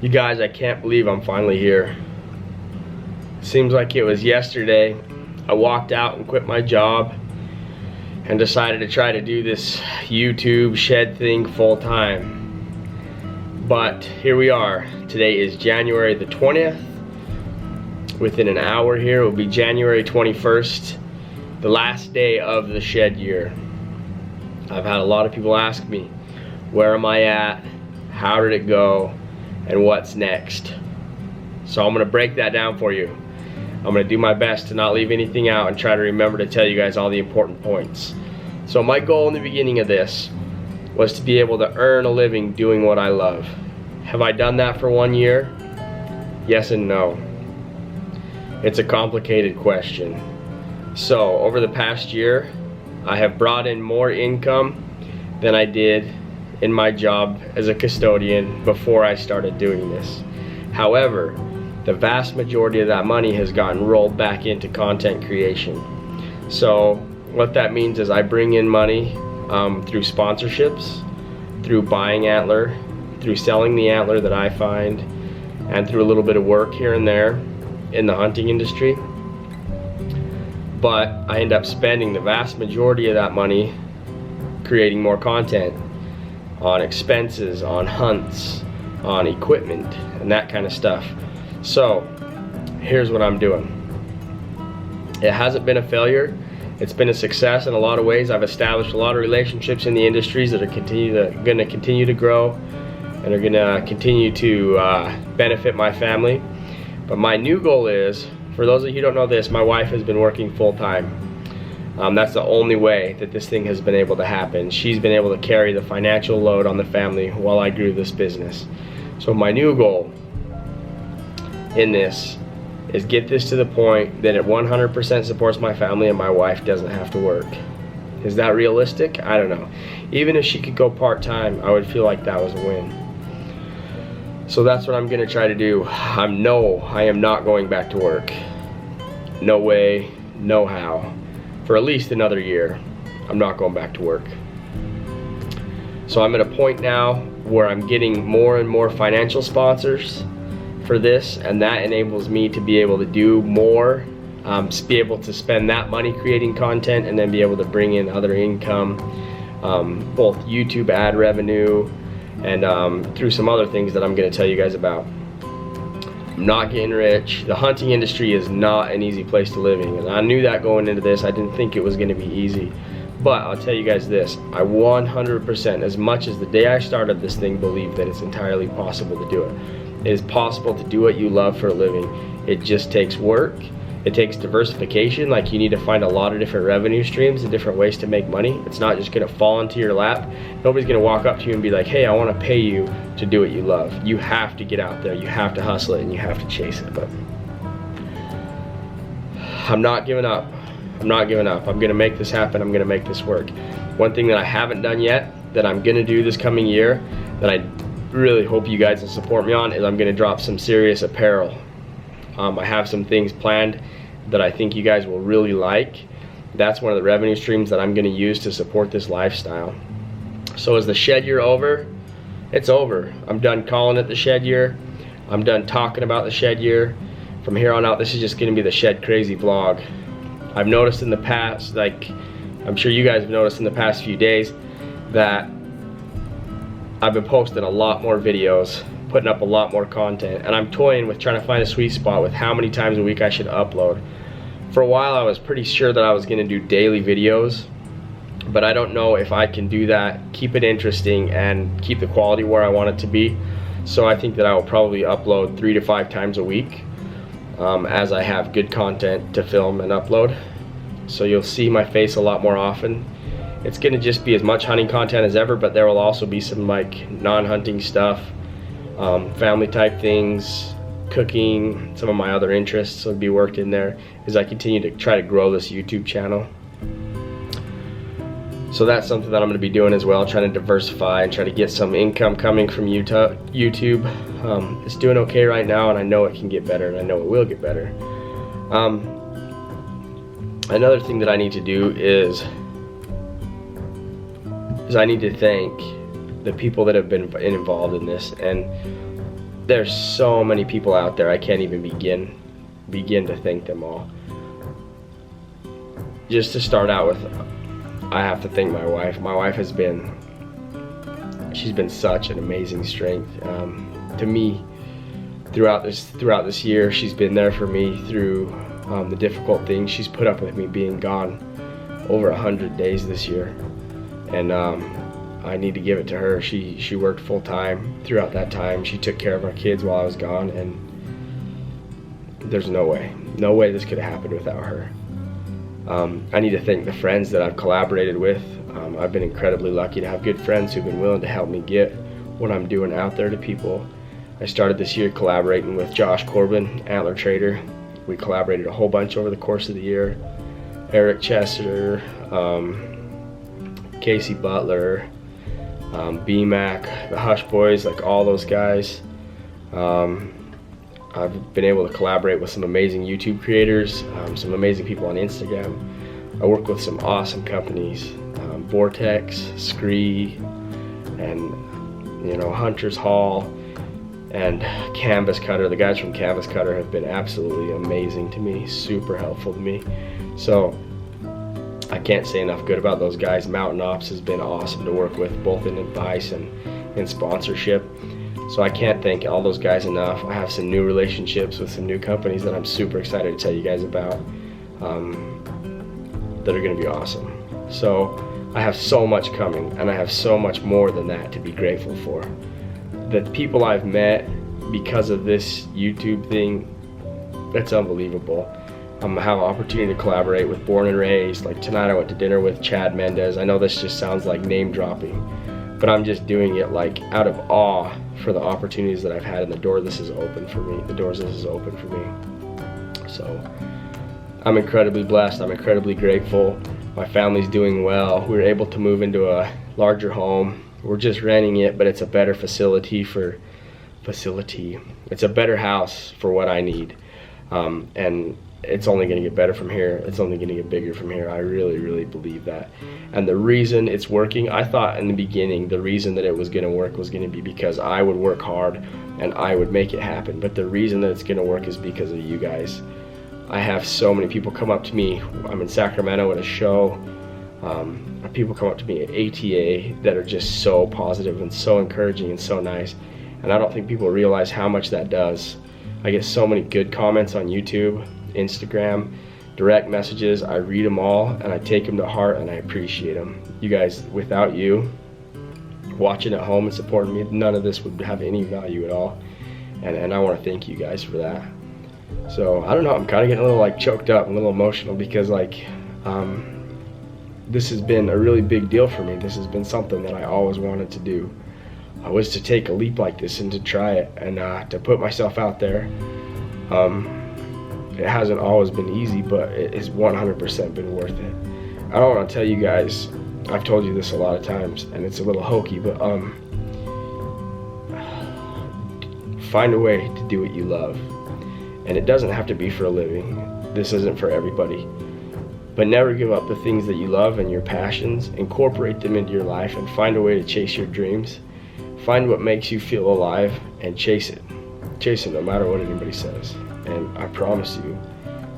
You guys, I can't believe I'm finally here. Seems like it was yesterday. I walked out and quit my job and decided to try to do this YouTube shed thing full time. But here we are. Today is January the 20th. Within an hour here, it will be January 21st, the last day of the shed year. I've had a lot of people ask me, where am I at? How did it go? And what's next? So I'm gonna break that down for you. I'm gonna do my best to not leave anything out and try to remember to tell you guys all the important points. So my goal in the beginning of this was to be able to earn a living doing what I love. Have I done that for 1 year? Yes and no. It's a complicated question. So over the past year, I have brought in more income than I did in my job as a custodian before I started doing this. However, the vast majority of that money has gotten rolled back into content creation. So what that means is I bring in money through sponsorships, through buying antler, through selling the antler that I find, and through a little bit of work here and there in the hunting industry. But I end up spending the vast majority of that money creating more content on expenses, on hunts, on equipment, and that kind of stuff. So here's what I'm doing. It hasn't been a failure. It's been a success in a lot of ways. I've established a lot of relationships in the industries that are going to continue to grow and are going to continue to benefit my family. But my new goal is, for those of you who don't know this, my wife has been working full time. That's the only way that this thing has been able to happen. She's been able to carry the financial load on the family while I grew this business. So my new goal in this is get this to the point that it 100% supports my family and my wife doesn't have to work. Is that realistic? I don't know. Even if she could go part-time, I would feel like that was a win. So that's what I'm gonna try to do. I am not going back to work. No way, no how. For at least another year, I'm not going back to work. So I'm at a point now where I'm getting more and more financial sponsors for this, and that enables me to be able to do more, be able to spend that money creating content, and then be able to bring in other income, both YouTube ad revenue and through some other things that I'm going to tell you guys about. I'm not getting rich. The hunting industry is not an easy place to live in, and I knew that going into this. I didn't think it was going to be easy, but I'll tell you guys this, I 100%, as much as the day I started this thing, believe that it's entirely possible to do it. It is possible to do what you love for a living. It just takes work. It takes diversification. Like, you need to find a lot of different revenue streams and different ways to make money. It's not just going to fall into your lap. Nobody's going to walk up to you and be like, hey, I want to pay you to do what you love. You have to get out there, you have to hustle it, and you have to chase it. But I'm not giving up. I'm not giving up. I'm going to make this happen. I'm going to make this work. One thing that I haven't done yet that I'm going to do this coming year that I really hope you guys will support me on is I'm going to drop some serious apparel. I have some things planned that I think you guys will really like. That's one of the revenue streams that I'm going to use to support this lifestyle. So is the shed year over? It's over. I'm done calling it the shed year. I'm done talking about the shed year. From here on out, this is just going to be the Shedcrazy vlog. I've noticed in the past, like I'm sure you guys have noticed in the past few days, that I've been posting a lot more videos, putting up a lot more content, and I'm toying with trying to find a sweet spot with how many times a week I should upload. For a while I was pretty sure that I was going to do daily videos, but I don't know if I can do that, keep it interesting, and keep the quality where I want it to be. So I think that I will probably upload 3 to 5 times a week as I have good content to film and upload. So you'll see my face a lot more often. It's going to just be as much hunting content as ever, but there will also be some like non-hunting stuff, family type things, cooking, some of my other interests will be worked in there as I continue to try to grow this YouTube channel. So that's something that I'm going to be doing as well, trying to diversify and try to get some income coming from YouTube. It's doing okay right now, and I know it can get better, and I know it will get better. Another thing that I need to do is I need to thank the people that have been involved in this, and there's so many people out there, I can't even begin to thank them all. Just to start out with, I have to thank my wife. My wife has been, she's been such an amazing strength to me throughout this year. She's been there for me through the difficult things. She's put up with me being gone over 100 days this year, and I need to give it to her. She worked full time throughout that time. She took care of our kids while I was gone, and there's no way this could have happened without her. I need to thank the friends that I've collaborated with. I've been incredibly lucky to have good friends who've been willing to help me get what I'm doing out there to people. I started this year collaborating with Josh Corbin, Antler Trader. We collaborated a whole bunch over the course of the year. Eric Chester, Casey Butler, BMAC, the Hush Boys, like all those guys. I've been able to collaborate with some amazing YouTube creators, some amazing people on Instagram. I work with some awesome companies, Vortex, Scree, and Hunter's Hall, and Canvas Cutter. The guys from Canvas Cutter have been absolutely amazing to me, super helpful to me. So I can't say enough good about those guys. Mountain Ops has been awesome to work with, both in advice and in sponsorship. So I can't thank all those guys enough. I have some new relationships with some new companies that I'm super excited to tell you guys about that are going to be awesome. So I have so much coming, and I have so much more than that to be grateful for. The people I've met because of this YouTube thing, that's unbelievable. I'm gonna have an opportunity to collaborate with Born and Raised. Like tonight I went to dinner with Chad Mendez. I know this just sounds like name dropping, but I'm just doing it like out of awe for the opportunities that I've had, and the door this has opened for me, the doors this has opened for me. So I'm incredibly blessed. I'm incredibly grateful. My family's doing well. We were able to move into a larger home. We're just renting it, but it's a better facility. It's a better house for what I need, and it's only going to get better from here. It's only going to get bigger from here. I really, really believe that. And the reason it's working, I thought in the beginning, the reason that it was going to work was going to be because I would work hard and I would make it happen. But the reason that it's going to work is because of you guys. I have so many people come up to me. I'm in Sacramento at a show. People come up to me at ATA that are just so positive and so encouraging and so nice. And I don't think people realize how much that does. I get so many good comments on YouTube, Instagram, direct messages. I read them all and I take them to heart and I appreciate them. You guys, without you watching at home and supporting me, none of this would have any value at all. And I want to thank you guys for that. So I don't know, I'm kind of getting a little like choked up, a little emotional, because like this has been a really big deal for me. This has been something that I always wanted to do. I was to take a leap like this and to try it and to put myself out there. It hasn't always been easy, but it has 100% been worth it. I don't want to tell you guys, I've told you this a lot of times and it's a little hokey, but find a way to do what you love. And it doesn't have to be for a living. This isn't for everybody. But never give up the things that you love and your passions. Incorporate them into your life and find a way to chase your dreams. Find what makes you feel alive and chase it. Chase it no matter what anybody says. And I promise you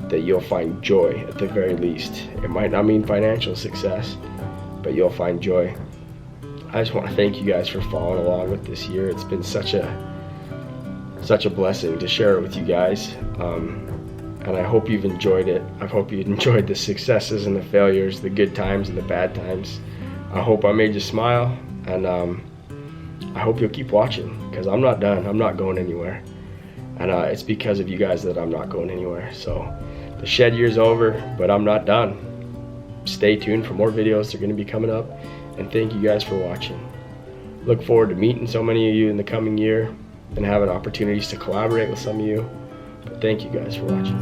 that you'll find joy at the very least. It might not mean financial success, but you'll find joy. I just want to thank you guys for following along with this year. It's been such a blessing to share it with you guys. And I hope you've enjoyed it. I hope you enjoyed the successes and the failures, the good times and the bad times. I hope I made you smile, and I hope you'll keep watching, because I'm not done. I'm not going anywhere. And it's because of you guys that I'm not going anywhere. So the shed year's over, but I'm not done. Stay tuned for more videos. They're going to be coming up. And thank you guys for watching. Look forward to meeting so many of you in the coming year and having opportunities to collaborate with some of you. But thank you guys for watching.